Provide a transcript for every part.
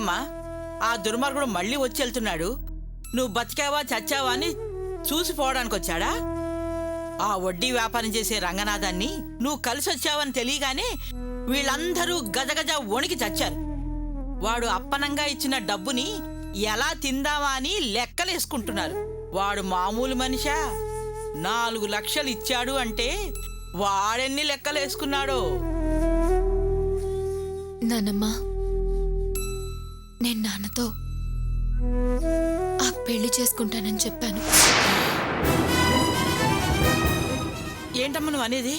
ఏంటమ్మా, ఆ దుర్మార్గుడు మళ్ళీ వచ్చి వెళ్తున్నాడు. నువ్వు బతికావా చచ్చావా అని చూసిపోవడానికి వచ్చాడా? ఆ వడ్డీ వ్యాపారం చేసే రంగనాథాన్ని నువ్వు కలిసి వచ్చావని తెలియగానే వీళ్ళందరూ గజగజ వణికి చచ్చారు. వాడు అప్పనంగా ఇచ్చిన డబ్బుని ఎలా తిందామా అని లెక్కలేసుకుంటున్నారు. వాడు మామూలు మనిషా? 4 లక్షలు ఇచ్చాడు అంటే వాడెన్ని లెక్కలేసుకున్నాడో. నానమ్మా, నేను నాన్నతో ఆ పెళ్లి చేసుకుంటానని చెప్పాను. ఏంటమ్మా నువ్వు అనేది?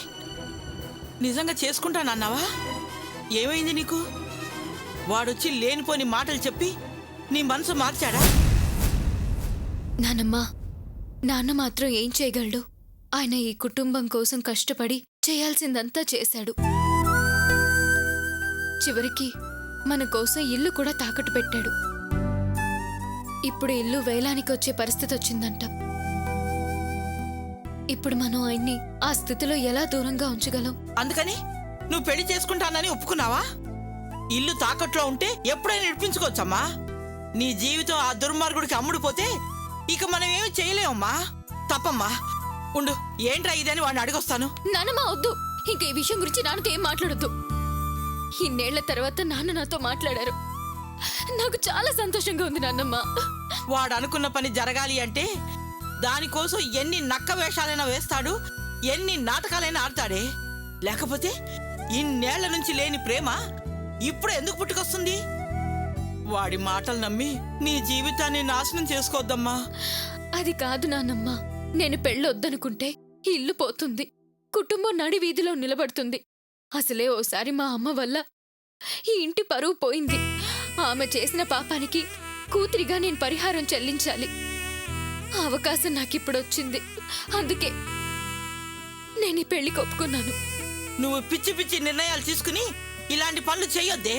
నిజంగా చేసుకుంటానన్నావా? ఏమైంది నీకు? వాడొచ్చి లేనిపోని మాటలు చెప్పి నీ మనసు మార్చాడా? నానమ్మా, నాన్న మాత్రం ఏం చేయగలడు? ఆయన ఈ కుటుంబం కోసం కష్టపడి చేయాల్సిందంతా చేశాడు. చివరికి మన కోసం ఇల్లు కూడా తాకట్టు పెట్టాడు. ఇప్పుడు ఇల్లు వేలానికి వచ్చే పరిస్థితి వచ్చిందంట. ఇప్పుడు మనం ఆయన్ని ఆ స్థితిలో ఎలా దూరంగా ఉంచగలం? అందుకని నువ్వు పెళ్లి చేసుకుంటానని ఒప్పుకున్నావా? ఇల్లు తాకట్లో ఉంటే ఎప్పుడైనా ఇడిపించుకోవచ్చమ్మా. నీ జీవితం ఆ దుర్మార్గుడికి అమ్ముడుపోతే ఇక మనం ఏమి చేయలేమమ్మా. తప్పమ్మా. ఉండు, ఏంట్రా ఇదని వాడిని అడిగొస్తాను. నానమ్మా వద్దు, ఇంక ఈ విషయం గురించి నాన్నతో ఏం మాట్లాడొద్దు. ఇన్నేళ్ల తర్వాత నాన్న నాతో మాట్లాడారు. నాకు చాలా సంతోషంగా ఉంది నాన్నమ్మ. వాడు అనుకున్న పని జరగాలి అంటే దానికోసం ఎన్ని నక్క వేషాలైనా వేస్తాడు, ఎన్ని నాటకాలైనా ఆడతాడే. లేకపోతే ఇన్నేళ్ల నుంచి లేని ప్రేమ ఇప్పుడు ఎందుకు పుట్టుకొస్తుంది? వాడి మాటలు నమ్మి నీ జీవితాన్ని నాశనం చేసుకోవద్దమ్మా. అది కాదు నాన్నమ్మ, నేను పెళ్ళొద్దనుకుంటే ఇల్లు పోతుంది, కుటుంబం నడి వీధిలో నిలబడుతుంది. అసలే ఓసారి మా అమ్మ వల్ల ఈ ఇంటి పరువు పోయింది. ఆమె చేసిన పాపానికి కూతురిగా నేను పరిహారం చెల్లించాలి. ఆ అవకాశం నాకిప్పుడొచ్చింది. అందుకే నేను ఈ పెళ్లికి ఒప్పుకున్నాను. నువ్వు పిచ్చి పిచ్చి నిర్ణయాలు తీసుకుని ఇలాంటి పనులు చెయ్యొద్దే.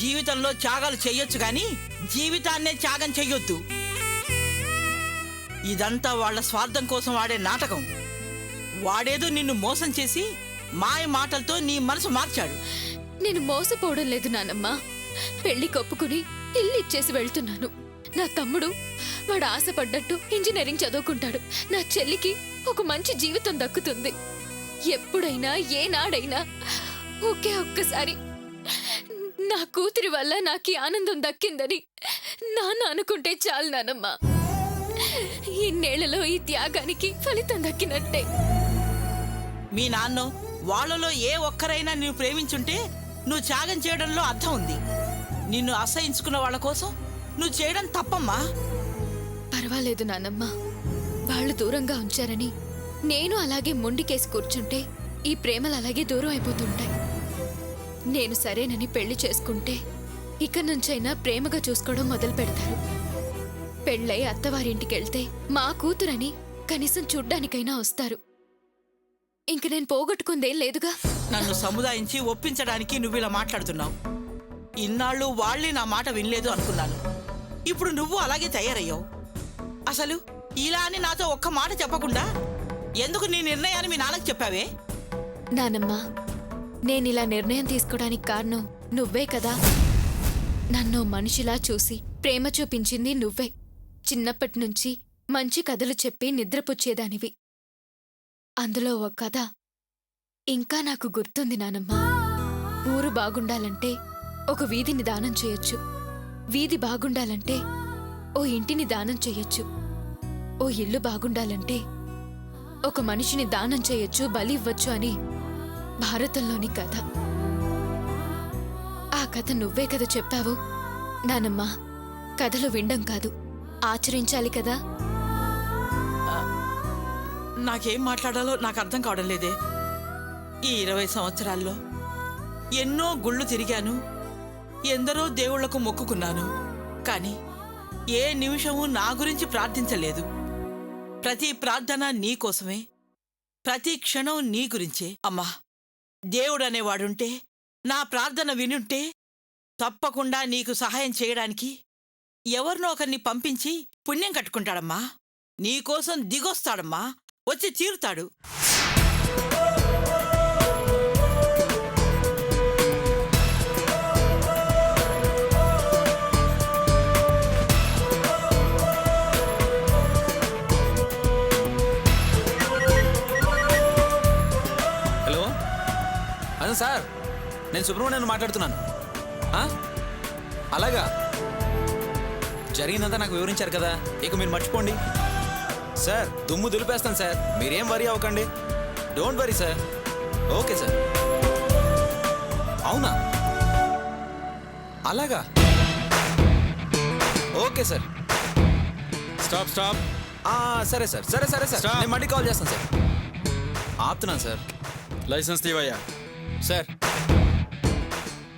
జీవితంలో త్యాగాలు చెయ్యొచ్చు గాని జీవితాన్నే త్యాగం చెయ్యొద్దు. ఇదంతా వాళ్ళ స్వార్థం కోసం ఆడే నాటకం. వాడేదో నిన్ను మోసం చేసి మాయ మాటలతో నీ మనసు మార్చాడు. నేను మోసపోవడం లేదు నానమ్మ. పెళ్లికి ఒప్పుకుని ఇల్లు ఇచ్చేసి వెళ్తున్నాను. నా తమ్ముడు వాడు ఆశపడ్డట్టు ఇంజనీరింగ్ చదువుకుంటాడు. నా చెల్లికి ఒక మంచి జీవితం దక్కుతుంది. ఎప్పుడైనా ఏనాడైనా ఒకే ఒక్కసారి నా కూతురి వల్ల నాకు ఆనందం దక్కిందని నాన్న అనుకుంటే చాలు నానమ్మ. ఇన్నేళ్లలో ఈ త్యాగానికి ఫలితం దక్కినట్టే. మీ నాన్న వాళ్ళలో ఏ ఒక్కరైనా నిన్ను ప్రేమించుంటే నువ్వు త్యాగం చేయడంలో అర్థం ఉంది. నిన్ను అసహించుకున్న వాళ్ళ కోసం నువ్వు చేయడం తప్పమ్మా. పర్వాలేదు నానమ్మ, వాళ్ళు దూరంగా ఉంచారని నేను అలాగే మొండికేసి కూర్చుంటే ఈ ప్రేమలు అలాగే దూరం అయిపోతుంటాయి. నేను సరేనని పెళ్లి చేసుకుంటే ఇక నుంచైనా ప్రేమగా చూసుకోవడం మొదలు పెడతారు. పెళ్ళై అత్తవారింటికెళ్తే మా కూతురని కనీసం చూడ్డానికైనా వస్తారు. ఇంక నేను పోగొట్టుకుందేం లేదుగా. నన్ను సముదాయించి ఒప్పించడానికి నువ్విలా మాట్లాడుతున్నావు. ఇన్నాళ్ళు వాళ్ళే నా మాట వినలేదు అనుకున్నాను. ఇప్పుడు నువ్వు అలాగే తయారయ్యావు. అసలు ఇలా అని నాతో ఒక్క మాట చెప్పకుండా ఎందుకు నీ నిర్ణయాన్ని మీ నాన్నకు చెప్పావే? నానమ్మ, నేనిలా నిర్ణయం తీసుకోవడానికి కారణం నువ్వే కదా. నన్ను మనిషిలా చూసి ప్రేమ చూపించింది నువ్వే. చిన్నప్పటి నుంచి మంచి కథలు చెప్పి నిద్రపుచ్చేదానివి. అందులో ఓ కథ ఇంకా నాకు గుర్తుంది నానమ్మ. ఊరు బాగుండాలంటే ఒక వీధిని దానం చేయొచ్చు, వీధి బాగుండాలంటే ఓ ఇంటిని దానం చేయొచ్చు, ఓ ఇల్లు బాగుండాలంటే ఒక మనిషిని దానం చేయొచ్చు, బలి ఇవ్వచ్చు అని భారతంలోని కథ. ఆ కథ నువ్వే కదా చెప్పావు. నానమ్మ, కథలు వినడం కాదు, ఆచరించాలి కదా. నాకేం మాట్లాడాలో నాకు అర్థం కావడం లేదే. ఈ 20 సంవత్సరాల్లో ఎన్నో గుళ్ళు తిరిగాను, ఎందరో దేవుళ్లకు మొక్కుకున్నాను. కానీ ఏ నిమిషము నా గురించి ప్రార్థించలేదు. ప్రతి ప్రార్థన నీ కోసమే, ప్రతి క్షణం నీ గురించే. అమ్మా, దేవుడనేవాడుంటే, నా ప్రార్థన వినుంటే తప్పకుండా నీకు సహాయం చేయడానికి ఎవరినో ఒకరిని పంపించి పుణ్యం కట్టుకుంటాడమ్మా. నీకోసం దిగొస్తాడమ్మా, వచ్చి తీరుతాడు. సార్ నేను సుబ్రహ్మణ్యం మాట్లాడుతున్నాను. అలాగా జరిగిందంతా నాకు వివరించారు కదా, ఇక మీరు మర్చిపోండి. సార్ దుమ్ము దులిపేస్తాను సార్, మీరేం వరీ అవ్వకండి. Don't worry sir. Okay sir. అవునా? అలాగా? Okay sir. Stop stop. సరే సార్, సరే సరే సార్, Stop. నేను మళ్ళీ కాల్ చేస్తాను సార్. ఆపుతున్నాను సార్. లైసెన్స్ తీవయ్యా. సార్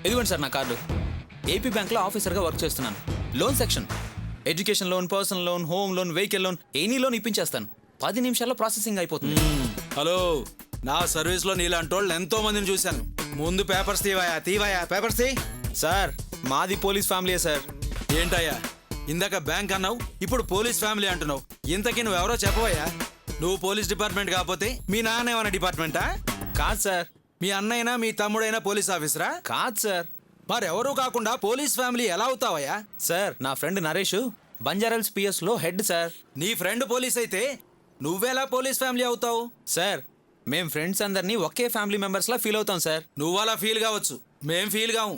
ఇదిగోండి సార్ నా కార్డు. ఏపీ బ్యాంక్లో ఆఫీసర్గా వర్క్ చేస్తున్నాను. Loan section, education loan, personal loan, home loan, vehicle loan, any loan ఇప్పించేస్తాను. 10 నిమిషాల్లో ప్రాసెసింగ్ అయిపోతుంది. హలో, నా సర్వీస్లో నీలాంటి వాళ్ళు ఎంతో మందిని చూశాను. ముందు పేపర్స్ తీవయ్యా పేపర్స్ తీ. సార్ మాది పోలీస్ ఫ్యామిలీయే సార్. ఏంటయ్యా ఇందాక బ్యాంక్ అన్నావు, ఇప్పుడు పోలీస్ ఫ్యామిలీ అంటున్నావు. ఇంతకీ నువ్వెవరో చెప్పవయ్యా. నువ్వు పోలీస్ డిపార్ట్మెంట్ కాకపోతే మీ నాన్న ఏమైనా డిపార్ట్మెంటా? కాదు సార్. మీ అన్నైనా మీ తమ్ముడైనా పోలీస్ ఆఫీసరా? కాదు సార్. మరెవరూ కాకుండా పోలీస్ ఫ్యామిలీ ఎలా అవుతావయ్యా? సార్ నా ఫ్రెండ్ నరేష్ బంజారాల్స్ పిఎస్లో హెడ్ సార్. నీ ఫ్రెండ్ పోలీస్ అయితే నువ్వెలా పోలీస్ ఫ్యామిలీ అవుతావు? సార్ మేం ఫ్రెండ్స్ అందరినీ ఒకే ఫ్యామిలీ మెంబర్స్లా ఫీల్ అవుతాం సార్. నువ్వు అలా ఫీల్ కావచ్చు, మేం ఫీల్ కావు.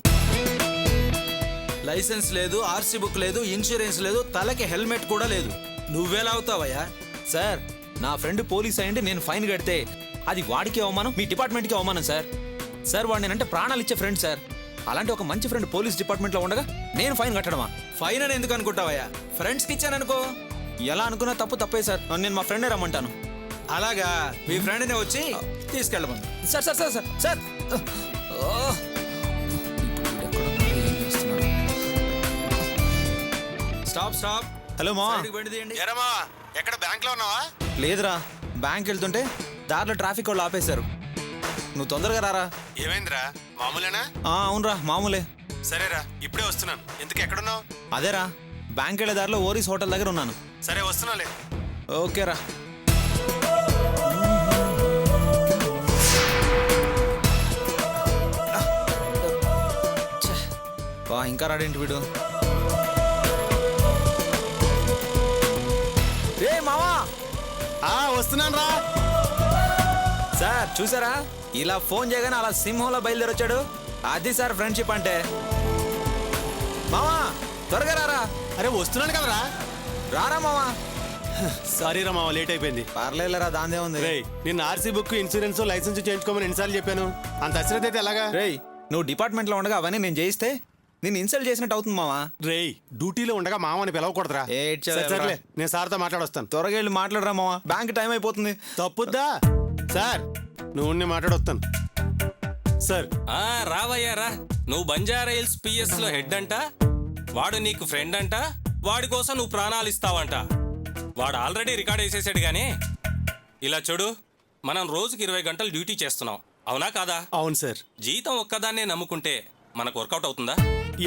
లైసెన్స్ లేదు, ఆర్సీ బుక్ లేదు, ఇన్సూరెన్స్ లేదు, తలకి హెల్మెట్ కూడా లేదు. నువ్వెలా అవుతావయ్యా? సార్ నా ఫ్రెండ్ పోలీస్ అయ్యండి నేను ఫైన్ కడితే అది వాడికి అవమానం, మీ డిపార్ట్మెంట్కి అవమానం సార్. సార్ వాడు నేనంటే ప్రాణాలు ఇచ్చే ఫ్రెండ్ సార్. అలాంటి ఒక మంచి ఫ్రెండ్ పోలీస్ డిపార్ట్మెంట్లో ఉండగా నేను ఫైన్ కట్టడమా? ఫైన్ అని ఎందుకు అనుకుంటావయ్యా? ఫ్రెండ్స్కి ఇచ్చాననుకో. ఎలా అనుకున్నా తప్పే సార్. నేను మా ఫ్రెండే రమ్మంటాను. అలాగా? మీ ఫ్రెండ్ని వచ్చి తీసుకెళ్ళమను. Sir sir sir sir sir stop stop. Hello మా. బండి తీయండి. ఎరమా ఎక్కడ బ్యాంక్ లో ఉన్నావా? లేదురా, బ్యాంక్ వెళ్తుంటే దారిలో ట్రాఫిక్ వాళ్ళు ఆపేశారు. నువ్వు తొందరగా రారా. ఏమైందిరా? మామూలేనా? అవునరా మామూలే. సరేరా, ఇప్పుడే వస్తున్నాను. ఇంతకు ఎక్కడున్నావు? అదేరా బ్యాంక్ వెళ్ళే దారిలో ఓరీస్ హోటల్ దగ్గర ఉన్నాను. సరే వస్తున్నాలే. ఓకేరా. ఇంకా రాడేంటి వీడు? రే మావా. వస్తున్నాను రా. సార్ చూసారా, ఇలా ఫోన్ చేయగానే అలా సింహంలో బయలుదేరి వచ్చాడు. అది సార్ ఫ్రెండ్షిప్ అంటే. మావా త్వరగా రారా. అరే వస్తున్నాను కదరా. రారా మావా. సారీ రా మామ, లేట్ అయిపోయింది. పర్లేదురా, దాందే ఉంది. రేయ్ నిన్న ఆర్సీ బుక్, ఇన్సూరెన్స్, లైసెన్స్ చేయించుకోమని ఎన్నిసార్లు చెప్పాను? అంత అశ్రద్ధ అయితే ఎలాగా? రేయ్ నువ్వు డిపార్ట్మెంట్లో ఉండగా అవన్నీ నేను చేయిస్తే నేను ఇన్సల్ట్ చేసినట్టు అవుతుంది మావా. రేయ్ డ్యూటీలో ఉండగా మామని పిలవకూడదురా. ఏడ్చావురా. సరే, సర్లే నేను సార్తో మాట్లాడొస్తాను. త్వరగా వెళ్ళి మాట్లాడరా మావా, బ్యాంక్ టైం అయిపోతుంది. తప్పుద్దా సార్? నువ్వు నేను మాట్లాడొస్తాను సార్. రావయ్యా రా. నువ్వు బంజారా హిల్స్ పిఎస్ లో హెడ్ అంట, వాడు నీకు ఫ్రెండ్ అంట, వాడి కోసం నువ్వు ప్రాణాలు ఇస్తావంట. వాడు ఆల్రెడీ రికార్డ్ వేసేసాడు గానీ, ఇలా చూడు, మనం రోజుకి 20 గంటలు డ్యూటీ చేస్తున్నాం, అవునా కాదా? అవును సార్. జీతం ఒక్కదాన్నే నమ్ముకుంటే మనకు వర్కౌట్ అవుతుందా?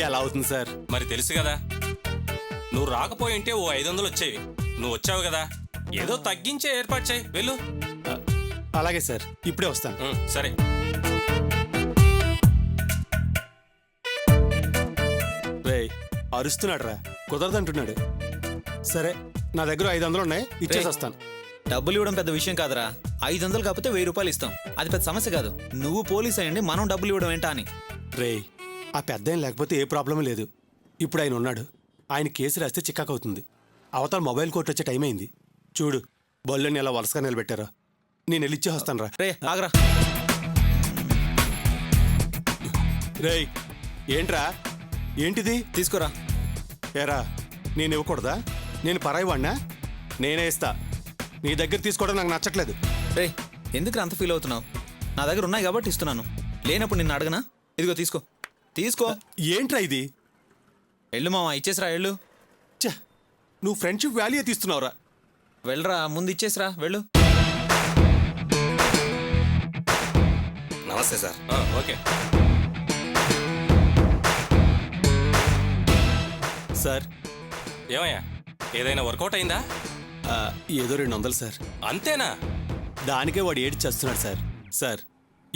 ఎలా అవుతుంది సార్? మరి తెలుసు కదా. నువ్వు రాకపోయింటే ఓ 500 వచ్చేవి. నువ్వు వచ్చావు కదా, ఏదో తగ్గించే ఏర్పాటు చేయి. వెళ్ళు. అలాగే సార్, ఇప్పుడే వస్తాను. సరే. రేయ్ అరుస్తున్నాడు రా, కుదరదంటున్నాడు. సరే నా దగ్గర 500 ఉన్నాయి, ఇచ్చేసి వస్తాను. డబ్బులు ఇవ్వడం పెద్ద విషయం కాదురా. 500 కాకపోతే 1000 రూపాయలు ఇస్తాం, అది పెద్ద సమస్య కాదు. నువ్వు పోలీస్ అయ్యండి మనం డబ్బులు ఇవ్వడం ఏంటా అని. రేయ్ ఆ పెద్ద ఆయన లేకపోతే ఏ ప్రాబ్లం లేదు. ఇప్పుడు ఆయన ఉన్నాడు, ఆయన కేసు రాస్తే చిక్కాకవుతుంది. అవతల మొబైల్ కోర్టు వచ్చే టైం అయింది. చూడు బళ్ళని ఎలా వలసగా నిలబెట్టారా. నేను వెళ్ళి ఇచ్చే వస్తాను రా. రే ఆగరా. రేయ్ ఏంట్రా, ఏంటిది? తీసుకోరా. ఏరా నేను ఇవ్వకూడదా? నేను పరాయి వాడినా? నేనే ఇస్తా. నీ దగ్గర తీసుకోవడం నాకు నచ్చట్లేదు. రే ఎందుకు అంత ఫీల్ అవుతున్నావు? నా దగ్గర ఉన్నాయి కాబట్టి ఇస్తున్నాను, లేనప్పుడు నిన్ను అడగనా? ఇదిగో తీసుకో. తీసుకో. ఏంట్రా ఇది? వెళ్ళు మావా, ఇచ్చేసిరా వెళ్ళు. ఛ, నువ్వు ఫ్రెండ్షిప్ వాల్యూ తీస్తున్నావురా. వెళ్ళరా, ముందు ఇచ్చేసిరా వెళ్ళు. నమస్తే సార్. Okay sir. ఏమయ్యా, ఏదైనా వర్కౌట్ అయిందా? ఏదో 200 సార్. అంతేనా? దానికే వాడు ఏడ్చి చేస్తున్నాడు సార్. సార్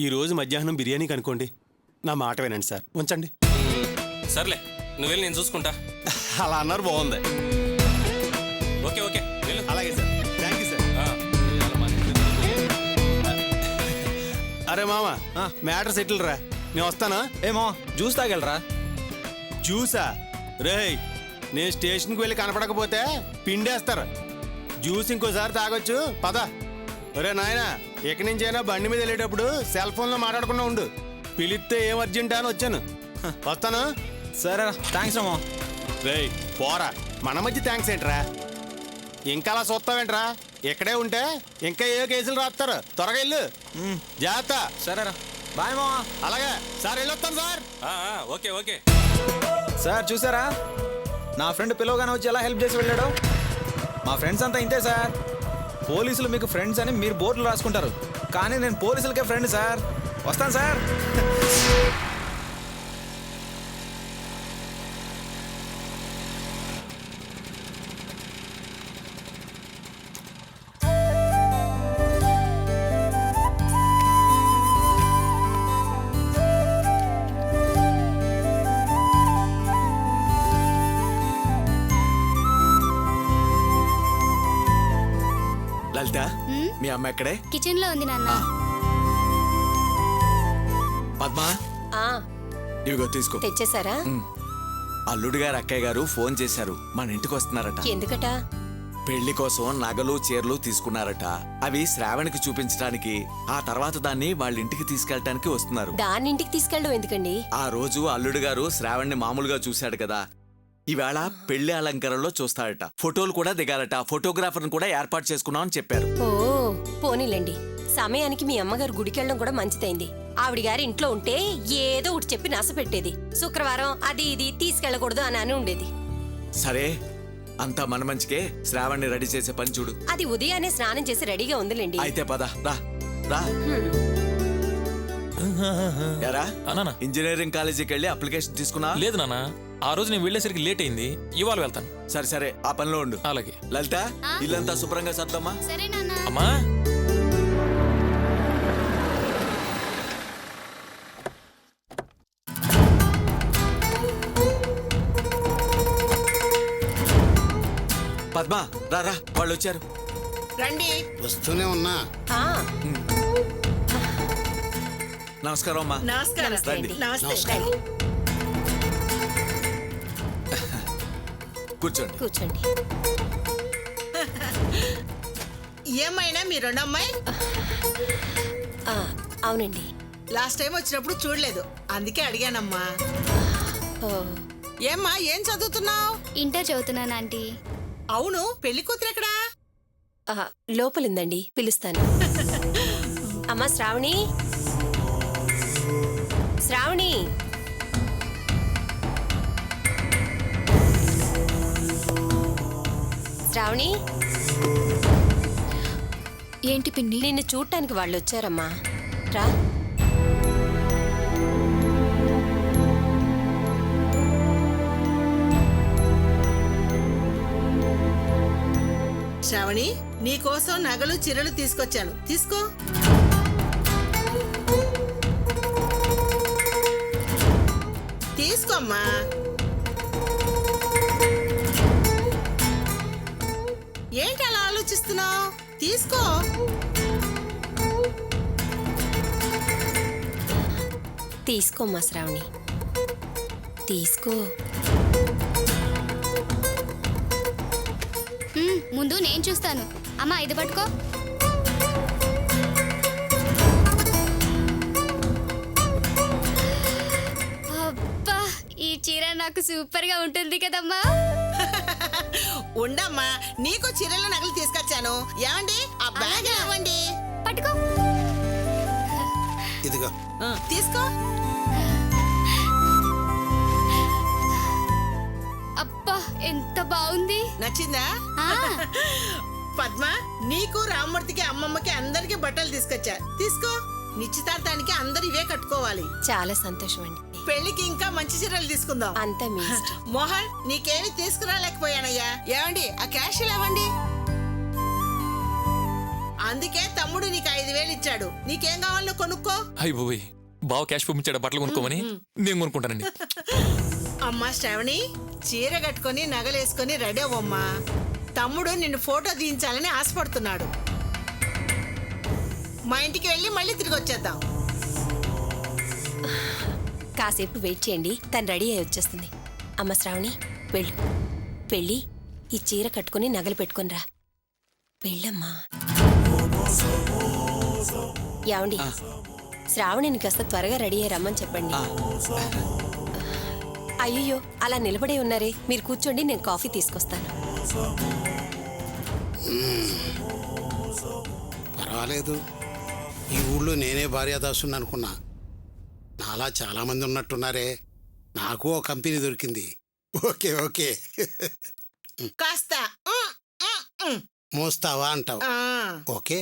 ఈరోజు మధ్యాహ్నం బిర్యానీ కనుకోండి. నా మాట వినండి సార్, ఉంచండి. సర్లే, నువ్వు వెళ్ళి నేను చూసుకుంటా. అలా అన్నారు, బాగుంది. ఓకే ఓకే వెళ్ళు. అలాగే సార్, థ్యాంక్ యూ సార్. అరే మామ మ్యాటర్ సెటిల్ రా, నేను వస్తానా? ఏమో జ్యూస్ తాగలరా? జ్యూసా? రేయ్, నేను స్టేషన్కి వెళ్ళి కనపడకపోతే పిండేస్తారు. జ్యూస్ ఇంకోసారి తాగొచ్చు, పద. ఒరే నాయనా, ఇక్కడి నుంచైనా బండి మీద వెళ్ళేటప్పుడు సెల్ ఫోన్లో మాట్లాడకుండా ఉండు. పిలిస్తే ఏం అర్జెంటా అని వచ్చాను. వస్తాను. సరే థ్యాంక్స్ రామో. రేయ్ పోరా, మన మధ్య థ్యాంక్స్ ఏంట్రా? ఇంకా అలా చూస్తావేంట్రా? ఇక్కడే ఉంటే ఇంకా ఏ కేసులు రాస్తారు. త్వరగా వెళ్ళు. జాగ్రత్త. సరేరా, బాయ్ మావా. అలాగే సార్, వెళ్ళొస్తాను సార్. Okay okay. సార్ చూసారా, నా ఫ్రెండ్ పిలవగానే వచ్చి ఎలా హెల్ప్ చేసి వెళ్ళాడు. మా ఫ్రెండ్స్ అంతా ఇంతే సార్. పోలీసులు మీకు ఫ్రెండ్స్ అని మీరు బోర్డులు రాసుకుంటారు, కానీ నేను పోలీసులకే ఫ్రెండ్ సార్. వస్తాను సార్. లలిత, మీ అమ్మ ఎక్కడే? కిచెన్ లో ఉంది నాన్న. పద్మా, ఇవిగో తీసుకో. తెచ్చేసారా? అల్లుడు గారు అక్కయ్య గారు ఫోన్ చేశారు, మన ఇంటికి వస్తున్నారట. ఎందుకట? పెళ్లి కోసం నగలు చీరలు తీసుకున్నారట. అవి శ్రావణికి చూపించడానికి, ఆ తర్వాత దాన్ని వాళ్ళ ఇంటికి తీసుకెళ్ళటానికి వస్తున్నారు. దాని ఇంటికి తీసుకెళ్ళడం ఎందుకండి? ఆ రోజు అల్లుడు గారు శ్రావణ్ణి మామూలుగా చూశాడు కదా, ఈవేళ పెళ్లి అలంకరణలో చూస్తాడట. ఫోటోలు కూడా దిగాలట. ఫోటోగ్రాఫర్ని కూడా ఏర్పాటు చేసుకున్నాం అని చెప్పారు. ఓ పోనీలేండి, సమయానికి మీ అమ్మగారు గుడికెళ్ళడం కూడా మంచిదైంది. ఆవిడ గారి ఇంట్లో ఉంటే ఏదో ఒకటి చెప్పి నస పెట్టేది. శుక్రవారం అది ఇది తీసుకెళ్ళకూడదు అని ఉండేది. సరే, అంతా మన మంచికే. శ్రావణ్ణి రెడీ చేసే పని చూడు. అది ఉదయాన్నే స్నానం చేసి రెడీగా ఉందిలేండి. అయితే పద, రా రా. ఎరా, నానా ఇంజనీరింగ్ కాలేజీకి వెళ్ళి అప్లికేషన్ తీసుకున్నా? లేదు నాన్న, ఆ రోజు నేను వెళ్ళేసరికి లేట్ అయింది. ఇవాళ వెళ్తాను. సరే సరే, ఆ పనిలో ఉండు. అలాగే. లలిత, ఇల్లంతా శుభ్రంగా సర్దమ్మా. సరే నాన్న. అమ్మా, పద్మా, రా రా, వాళ్ళు వచ్చారు. రండి. వస్తూనే ఉన్నా. ఆ, నమస్కారం అమ్మా. నమస్కారం. నమస్తే అండి. నమస్తే. కూర్చోండి. కూర్చోండి. ఏమైనా మీ రెండో అమ్మాయి ఆ, అవునండి. లాస్ట్ టైం వచ్చినప్పుడు చూడలేదు, అందుకే అడిగానమ్మా. ఓ, ఏమ్మా, ఏం చదువుతున్నావు? ఇంటర్ చదువుతున్నాను ఆంటీ. అవును, పెళ్లి కూతురు ఎక్కడా? లోపలిందండి, పిలుస్తాను. అమ్మా శ్రావణి, శ్రావణి. శ్రావణి, ఏంటి పిన్ని? నిన్ను చూడటానికి వాళ్ళు వచ్చారమ్మా, రా. శ్రావణి, నీకోసం నగలు చీరలు తీసుకొచ్చాను, తీసుకో. తీసుకోమ్మా. ఏంటి అలా ఆలోచిస్తున్నావు? తీసుకో. తీసుకోమ్మా శ్రావణి, తీసుకో. ముందు నేను చూస్తాను. అమ్మా ఇది పట్టుకో. అబ్బా, ఈ చీర నాకు సూపర్ గా ఉంటుంది కదమ్మా. ఉండమ్మా, నీకు చీరల నగలు తీసుకొచ్చాను. ఏమండి, ఆ బ్యాగ్ ఇవ్వండి. పట్టుకో. ఇదిగో. తీసుకో. అబ్బా, ఎంత బాగుంది. నచ్చిందా? ఆ, పద్మ, నీకు రామ్మూర్తికి అమ్మమ్మకి అందరికి బట్టలు తీసుకొచ్చా, తీసుకో. నిశ్చితార్థానికి అందరు ఇవే కట్టుకోవాలి. చాలా సంతోషం అండి. పెళ్లికి ఇంకా మంచి చీరలు తీసుకుందాం. అంతా మీ ఇష్టం. మోహన్, నీకేమి తీసుకురాలేకపోయానయ్యా. ఏమండి, ఆ క్యాష్ ఇవ్వండి. అందుకే తమ్ముడు నీకు 5,000 ఇచ్చాడు. నీకేం కావాలో కొనుక్కో. అయ్యి బాబోయ్, బావ క్యాష్ పంపించాడు బట్టలు కొనుక్కోమని. నేను కొనుక్కుంటానండి. అమ్మా శ్రావణి, చీర కట్టుకొని నగలేసుకొని రెడీ అవ్వమ్మా. తమ్ముడు నిన్ను ఫోటో తీయించాలని ఆశపడుతున్నాడు. మా ఇంటికి వెళ్ళి మళ్ళీ తిరిగి వచ్చేద్దాం. కాసేపు వెయిట్ చేయండి, తను రెడీ అయి వచ్చేస్తుంది. అమ్మ శ్రావణి వెళ్ళు, వెళ్ళి ఈ చీర కట్టుకుని నగలు పెట్టుకుని రా. వెళ్ళమ్మా. యావండి, శ్రావణిని కాస్త త్వరగా రెడీ అయ్యి రమ్మని చెప్పండి. అయ్యో, అలా నిలబడే ఉన్నారే, మీరు కూర్చోండి, నేను కాఫీ తీసుకొస్తాను. పర్వాలేదు, ఈ ఊళ్ళో నేనే భార్యాదాసుని అనుకున్నా. నాలా చాలా మంది ఉన్నట్టున్నారే. నాకు ఓ కంపెనీ దొరికింది. Okay okay. కాస్త మోస్తావా అంటావు. ఓకే.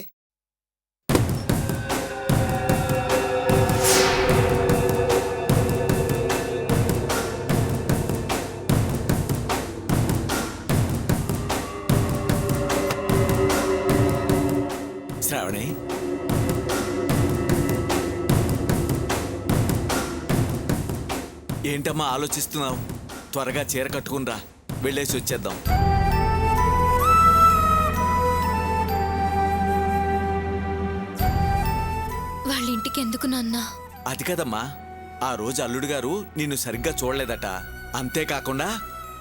శ్రావణి, ఏంటమ్మా ఆలోచిస్తున్నావు? త్వరగా చీర కట్టుకునిరా, వెళ్ళేసి వచ్చేద్దాం. వాళ్ళ ఇంటికి ఎందుకు నాన్నా? అది కదమ్మా, ఆ రోజు అల్లుడు గారు నిన్ను సరిగ్గా చూడలేదట. అంతేకాకుండా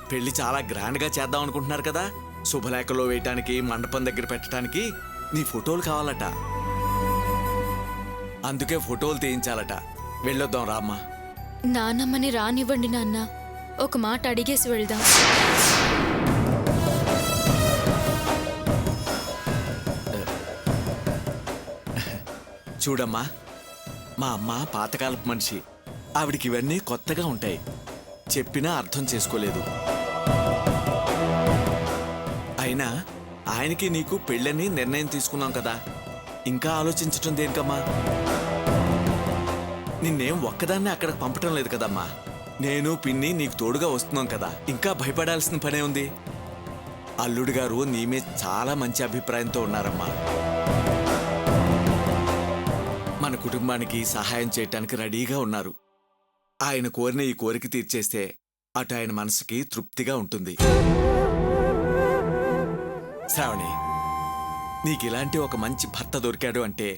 పెళ్లి చాలా గ్రాండ్గా చేద్దాం అనుకుంటున్నారు కదా. శుభలేఖలో వేయటానికి, మండపం దగ్గర పెట్టడానికి నీ ఫోటోలు కావాలట. అందుకే ఫోటోలు తీయించాలట. వెళ్ళొద్దాం రామ్మా. నానమ్మని రానివ్వండి నాన్న, ఒక మాట అడిగేసి వెళ్దాం. చూడమ్మా, మా అమ్మ పాతకాలపు మనిషి. ఆవిడికి ఇవన్నీ కొత్తగా ఉంటాయి. చెప్పినా అర్థం చేసుకోలేదు. అయినా ఆయనకి నీకు పెళ్ళని నిర్ణయం తీసుకున్నాం కదా, ఇంకా ఆలోచించటం దేనికమ్మా? నిన్నేం ఒక్కదాన్నే అక్కడికి పంపటం లేదు కదమ్మా. నేను పిన్ని నీకు తోడుగా వస్తున్నాం కదా, ఇంకా భయపడాల్సిన పనే ఉంది. అల్లుడు గారు నీ మీద చాలా మంచి అభిప్రాయంతో ఉన్నారమ్మా. మన కుటుంబానికి సహాయం చేయటానికి రెడీగా ఉన్నారు. ఆయన కోరిన ఈ కోరిక తీర్చేస్తే అటు ఆయన మనసుకి తృప్తిగా ఉంటుంది. శ్రావణి, నీకిలాంటి ఒక మంచి భర్త దొరికాడు అంటే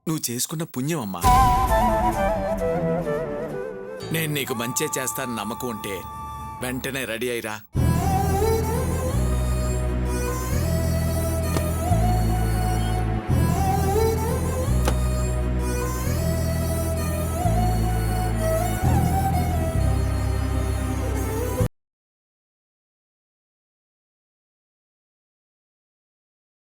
నువ్వు చేసుకున్న పుణ్యం అమ్మా. నేను నీకు మంచే చేస్తాను నమ్మకం ఉంటే వెంటనే రెడీ అయిరా.